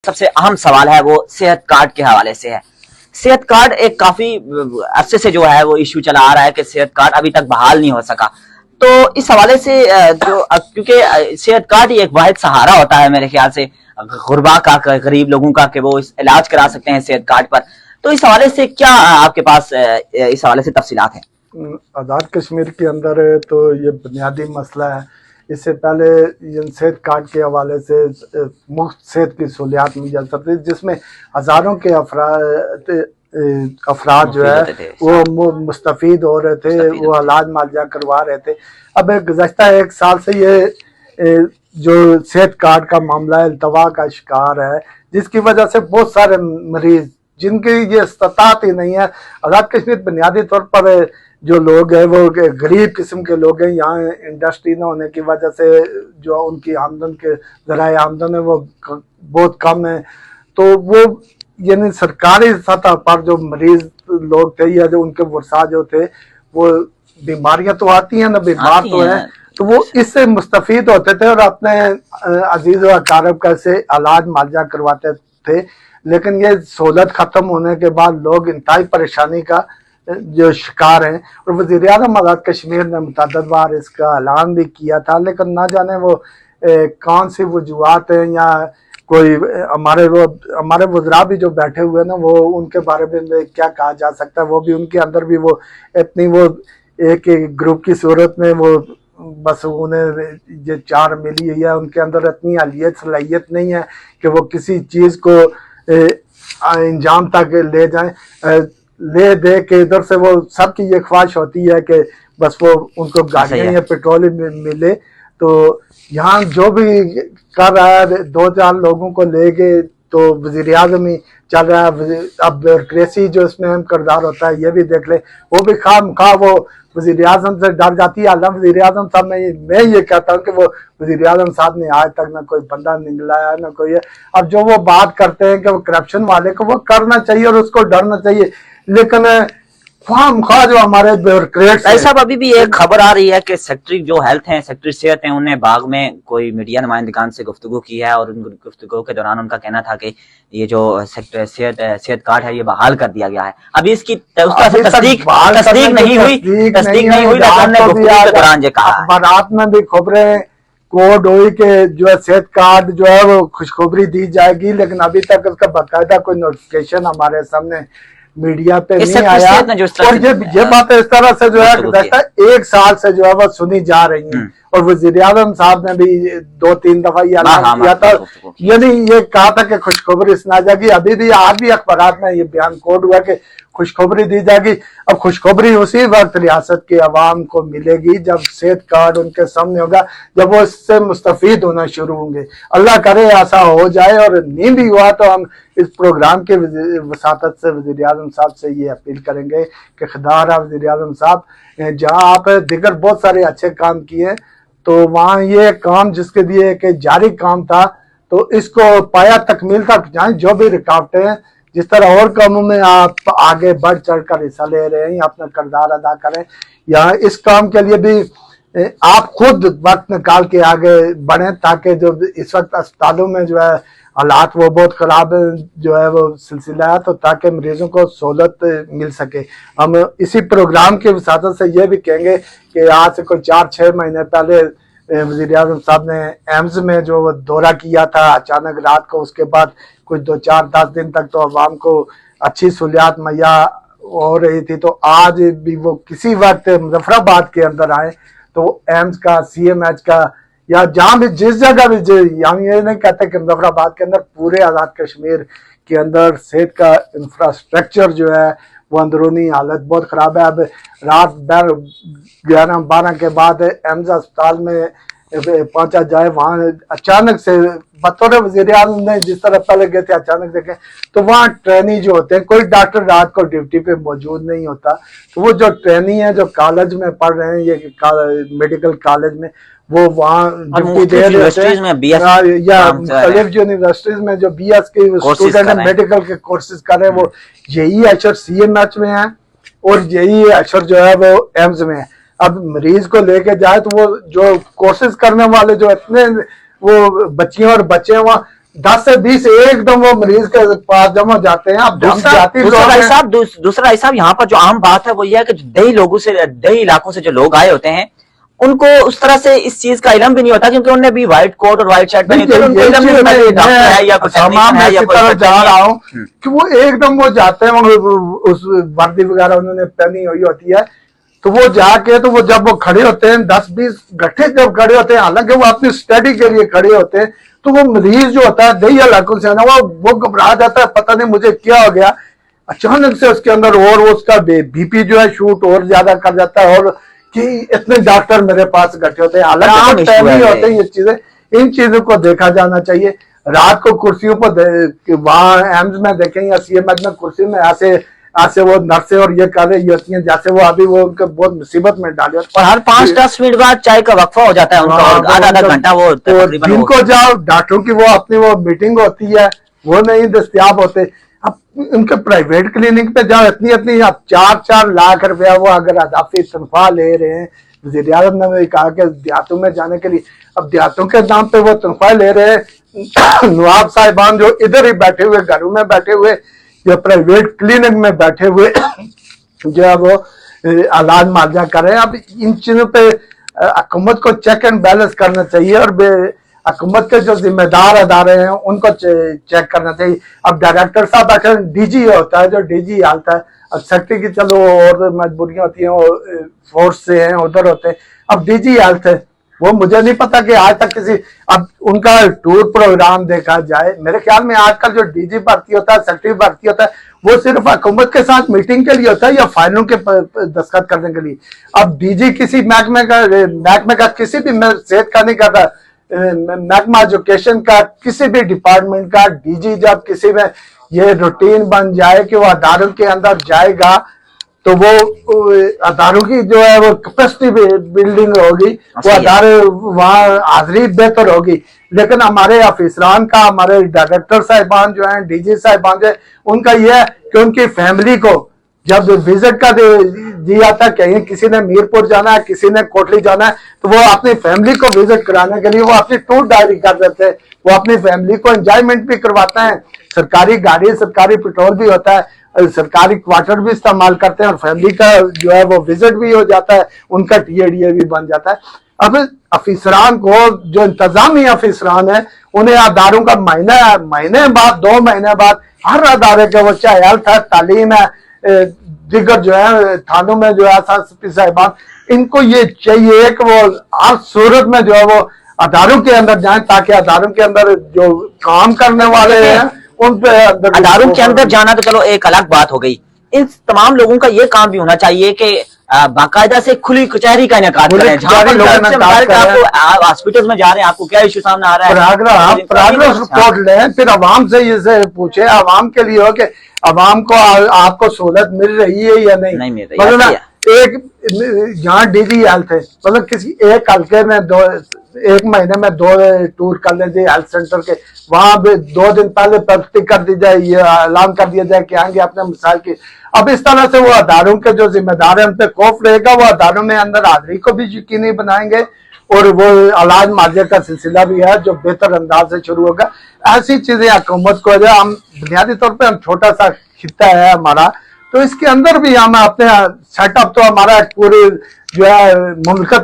सबसे अहम सवाल है वो सेहत कार्ड के हवाले से है। सेहत कार्ड एक काफी अरसे से जो है वो इश्यू चला आ रहा है कि सेहत कार्ड अभी तक बहाल नहीं हो सका। तो इस हवाले से क्योंकि सेहत कार्ड ही एक वाहिद सहारा होता है मेरे ख्याल से गुरबा का, गरीब लोगों का, कि वो इलाज करा सकते हैं सेहत कार्ड पर। तो इस हवाले से क्या आपके पास इस हवाले से तफसीलात हैं? आज़ाद कश्मीर के अंदर तो ये बुनियादी मसला है। इससे पहले सेहत कार्ड के हवाले से मुफ्त सेहत की सहूलियात मिल जा सकती, जिसमें हज़ारों के अफराद जो है वो मुस्तफ़ीद हो रहे थे, वो इलाज मुआवजा करवा रहे थे। अब गुज़श्ता एक साल से ये जो सेहत कार्ड का मामला अल्तवा का शिकार है, जिसकी वजह से बहुत सारे मरीज जिनकी ये इस्तात ही नहीं है। आज़ाद कश्मीर बुनियादी तौर पर जो लोग हैं वो गरीब किस्म के लोग हैं। यहाँ इंडस्ट्री न होने की वजह से जो उनकी आमदन के ज़राए आमदन है वो बहुत कम है। तो वो यानी सरकारी सतह पर जो मरीज लोग थे या जो उनके वर्षा जो थे, वो बीमारियां तो आती हैं ना, बीमार तो हैं, तो वो इससे मुस्तफ़ीद होते थे और अपने अजीज़ व अकारब का से इलाज मुआवजा करवाते थे। लेकिन ये सहूलत ख़त्म होने के बाद लोग इंतहाई परेशानी का जो शिकार हैं। और वज़ीर-ए-आज़म आज़ाद कश्मीर ने मुतअद्दिद बार इसका ऐलान भी किया था, लेकिन ना जाने वो कौन सी वजूहात हैं या कोई हमारे वज़रा भी जो बैठे हुए ना, वो उनके बारे में क्या कहा जा सकता है। वो भी उनके अंदर भी वो इतनी वो एक ग्रुप की सूरत में वो बस उन्हें ये चार मिली हुई है, उनके अंदर इतनी अहलियत सलाहियत नहीं है कि वो किसी चीज़ को अंजाम तक ले जाएं। ले दे के इधर से वो सबकी ये ख्वाहिश होती है कि बस वो उनको गाड़ियाँ या पेट्रोल मिले। तो यहाँ जो भी कर रहा है 2-4 लोगों को लेके तो वज़ीर-ए-आज़म ही चल रहा है। अब ब्यूरोक्रेसी जो इसमें अहम किरदार होता है ये भी देख ले, वो भी खामखा वो वज़ीर-ए-आज़म से डर जाती है। अल्लाह वज़ीर-ए-आज़म साहब मैं ये कहता हूँ कि वो वज़ीर-ए-आज़म साहब ने आज तक ना कोई बंदा निकलाया ना कोई है। अब जो वो बात करते हैं कि वो करप्शन वाले को वो करना चाहिए और उसको डरना चाहिए, लेकिन जो हमारे ब्यूरोक्रेट्स साहब अभी भी एक खबर आ रही है कि सेक्रेटरी जो हेल्थ हैं, सेक्रेटरी सेहत हैं, उन्हें बाग में कोई मीडिया नुमाइंदगान से गुफ्तगू की है और उन गुफ्तगू के दौरान उनका कहना था कि ये जो सेहत कार्ड है ये बहाल कर दिया गया है। अभी इसकी तस्दीक नहीं हुई दौरान ये कहा अखबारात में भी खबरें कोड हुई कि जो है सेहत कार्ड जो है वो खुशखबरी दी जाएगी, लेकिन अभी तक उसका बाकायदा कोई नोटिफिकेशन हमारे सामने मीडिया पे नहीं आया। और ये बात इस तरह से जो है एक साल से जो है वो सुनी जा रही है। और वज़ीर-ए-आज़म साहब ने भी 2-3 दफा ये ऐलान किया था, यानी ये कहा था कि खुशखबरी सुना जाएगी। अभी भी आज भी अखबारात में ये बयान कोड हुआ कि खुशखबरी दी जाएगी। अब खुशखबरी उसी वक्त रियासत के अवाम को मिलेगी जब सेहत कार्ड उनके सामने होगा, जब वो इससे मुस्तफ़ीद होना शुरू होंगे। अल्लाह करे ऐसा हो जाए, और नहीं भी हुआ तो हम इस प्रोग्राम के वसातत से वज़ीर-ए-आज़म साहब से ये अपील करेंगे कि खुदा वज़ीर-ए-आज़म साहब, जहाँ आप दिगर बहुत सारे अच्छे काम किए तो वहाँ ये काम जिसके लिए कि जारी काम था, तो इसको पाया तकमील तक पहुँचाएं। जो भी रुकावटें हैं, जिस तरह और कामों में आप आगे बढ़ चढ़ कर हिस्सा ले रहे हैं या अपना किरदार अदा करें, या इस काम के लिए भी आप खुद वक्त निकाल के आगे बढ़ें, ताकि जो इस वक्त अस्पतालों में जो है हालात वो बहुत ख़राब जो है वो सिलसिला है, तो ताकि मरीजों को सहूलत मिल सके। हम इसी प्रोग्राम के वसातत से ये भी कहेंगे कि आज से कोई 4-6 महीने पहले वज़ीर-ए-आज़म साहब ने एम्स में जो दौरा किया था अचानक रात को, उसके बाद कुछ 2-4-10 दिन तक तो अवाम को अच्छी सहूलियात मुहैया हो रही थी। तो आज भी वो किसी वक्त मुजफ्फराबाद के अंदर आए तो एम्स का, CMH का, या जहाँ भी जिस जगह भी, हम ये नहीं कहते कि मुजफ्फराबाद के अंदर, पूरे आज़ाद कश्मीर के अंदर सेहत का इंफ्रास्ट्रक्चर जो है वो अंदरूनी हालत बहुत ख़राब है। अब रात 11-12 के बाद एम्स अस्पताल में पहुंचा जाए, वहाँ अचानक से बतौर वज़ीर-ए-आज़म ने जिस तरह पहले गए थे अचानक देखें तो वहाँ ट्रेनी जो होते हैं, कोई डॉक्टर रात को ड्यूटी पे मौजूद नहीं होता। तो वो जो ट्रेनी है जो कॉलेज में पढ़ रहे हैं, ये मेडिकल कॉलेज में, वो वहाँ ड्यूटी दे रहे हैं, या यूनिवर्सिटीज में जो BS के स्टूडेंट मेडिकल के कोर्सेज कर रहे हैं, वो यही अशर CMH में है और यही अशर जो है वो एम्स में है। अब मरीज को लेके जाए तो वो जो कोर्सेज करने वाले जो इतने वो बच्चियां और बच्चे वहाँ 10 से 20 एकदम वो मरीज के पास जमा जाते हैं। अब दूसरा हिसाब यहाँ पर जो आम बात है वो ये है कि दही इलाकों से जो लोग आए होते हैं उनको उस तरह से इस चीज का इल्म भी नहीं होता, क्योंकि उन्होंने भी व्हाइट कोट और व्हाइट शर्ट पहनी, तो उनको इल्म नहीं होता कि डॉक्टर है या कुछ जा रहा हूँ कि वो एकदम वो जाते हैं, उस वर्दी वगैरह उन्होंने पहनी हुई होती है, तो वो जाके तो वो जब वो खड़े होते हैं 10-20 गट्ठे जब खड़े होते हैं, हालांकि वो अपनी स्टडी के लिए खड़े होते हैं, तो वो मरीज जो होता है दही इलाकों से आना वो घबरा जाता है, पता नहीं मुझे क्या हो गया, अचानक से उसके अंदर और उसका बीपी जो है शूट और ज्यादा कर जाता है, और कि इतने डॉक्टर मेरे पास इकट्ठे होते हैं, हालांकि नहीं होते हैं ये चीजें। इन चीजों को देखा जाना चाहिए। रात को कुर्सियों पर वहां एम्स में देखें या सीएमएच में कुर्सी में ऐसे वो नर्सें और ये कर रही होती हैं जैसे वो अभी वो उनको बहुत मुसीबत में डाली होती है। और हर 5-10 मिनट बाद चाय का वक्फा हो जाता है उनका, आधा घंटा वो जिनको जाओ डॉक्टरों की वो अपनी वो मीटिंग होती है, वो नहीं दस्तियाब होते। अब उनके प्राइवेट क्लिनिक पे जाओ, इतनी अब 4-4 लाख रुपया वो अगर अदाफी तनख्वाह ले रहे हैं, वज़ीर आज़म ने भी कहा कि देहातों में जाने के लिए, अब देहातों के नाम पे वो तनख्वाह ले रहे हैं। नवाब साहिबान जो इधर ही बैठे हुए, घरों में बैठे हुए, जो प्राइवेट क्लिनिक में बैठे हुए जो है वो इलाज मुआवजा कर रहे हैं। अब इन चीजों पे हुकूमत को चेक एंड बैलेंस करना चाहिए, और हुकूमत के जो जिम्मेदार अदारे हैं उनको चेक करना चाहिए। अब डायरेक्टर साहब अक्सर डीजी होता है, जो डीजी आता है, अब सेक्रेटरी की चलो और मजबूरियां होती हैं, फोर्स से हैं, उधर होते हैं। अब डीजी हेल्थ है, वो मुझे नहीं पता कि आज तक किसी, अब उनका टूर प्रोग्राम देखा जाए, मेरे ख्याल में आजकल जो डीजी भर्ती होता है, सेक्रेटरी भर्ती होता है, वो सिर्फ हुकूमत के साथ मीटिंग के लिए होता है या फाइलों के दस्तखत करने के लिए। अब डीजी किसी महकमे का किसी भी सेहत का नहीं करता, महकमा एजुकेशन का, किसी भी डिपार्टमेंट का डीजी जब किसी में ये रूटीन बन जाए कि वो अदारों के अंदर जाएगा, तो वो अदारों की जो है वो कैपेसिटी बिल्डिंग होगी, वो अदारे वहाँ हाजिरी बेहतर होगी। लेकिन हमारे अफसरान का, हमारे डायरेक्टर साहिबान जो हैं, डीजी साहिबान जो है, उनका यह है कि उनकी फैमिली को जब विजिट का दिया था, कहीं किसी ने मीरपुर जाना है, किसी ने कोटली जाना है, तो वो अपनी फैमिली को विजिट कराने के लिए वो अपनी टूर डायरी कर देते हैं, वो अपनी फैमिली को एंजॉयमेंट भी करवाते हैं, सरकारी गाड़ी, सरकारी पेट्रोल भी होता है, सरकारी क्वार्टर भी इस्तेमाल करते हैं, और फैमिली का जो है वो विजिट भी हो जाता है, उनका टीएडीए भी बन जाता है। अब अफसरान को, जो इंतजामी अफसरान है, उन्हें अदारों का महीने बाद 2 महीने बाद हर अदारे के, वो चाहे हेल्थ है, तालीम है, दिगर जो है थानों में जो है साहिबान, इनको ये चाहिए कि वो हर सूरत में जो है वो अदारों के अंदर जाएं, ताकि अदारों के अंदर जो काम करने वाले हैं उन पे अदारों के अंदर जाना तो चलो एक अलग बात हो गई। इन तमाम लोगों का ये काम भी होना चाहिए कि बाकायदा से खुली कचहरी का इनेकाद करें, जहां पर लोगों से आपको हॉस्पिटल में जा रहे हैं, आपको क्या इश्यू सामने आ रहा है, प्रोग्रेस रिपोर्ट लें, फिर अवाम से ये पूछे, अवाम के लिए हो कि अवाम को आपको सहूलत मिल रही है या नहीं मिल रही। मतलब एक यहाँ डीजी हेल्थ है, मतलब किसी एक हल्के में 1 महीने में 2 टूर कर लीजिए हेल्थ सेंटर के, वहां भी 2 दिन पहले प्रगति कर दी जाए, ये ऐलान कर दिया जाए कि आएंगे अपने मिसाल की। अब इस तरह से वो अदारों के जो जिम्मेदार है उन पे खौफ रहेगा, वो अदारों में अंदर हाजिरी को भी यकीनी बनाएंगे, और वो इलाज मुआवजे का सिलसिला भी है जो बेहतर अंदाज से शुरू होगा। ऐसी चीजें हुकूमत को, हम बुनियादी तौर पर हम छोटा सा खिता है हमारा, तो इसके अंदर भी हम अपने सेटअप, तो हमारा पूरी जो है मुल्क